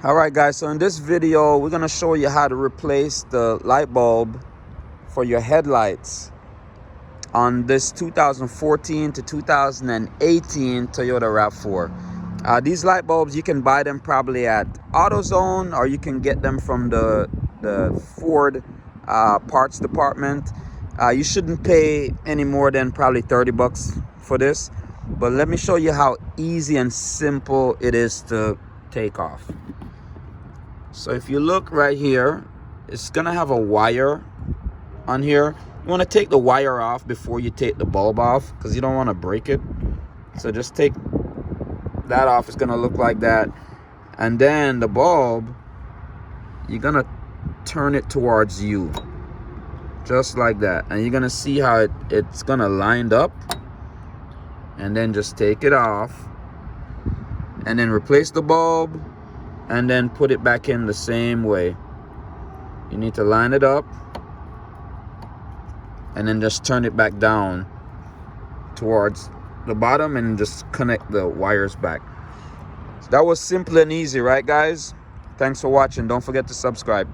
All right guys, so in this video we're going to show you how to replace the light bulb for your headlights on this 2014 to 2018 Toyota Rav4. These light bulbs, you can buy them probably at AutoZone, or you can get them from the Ford parts department. You shouldn't pay any more than probably 30 bucks for this, but let me show you how easy and simple it is to take off. So if you look right here, it's gonna have a wire on here. You want to take the wire off before you take the bulb off, because you don't want to break it. So just take that off. It's gonna look like that. And then the bulb, you're gonna turn it towards you, just like that, and you're gonna see how it's gonna line up. And then just take it off, and then replace the bulb, and then put it back in the same way. You need to line it up and then just turn it back down towards the bottom and just connect the wires back. So that was simple and easy, right guys? Thanks for watching. Don't forget to subscribe.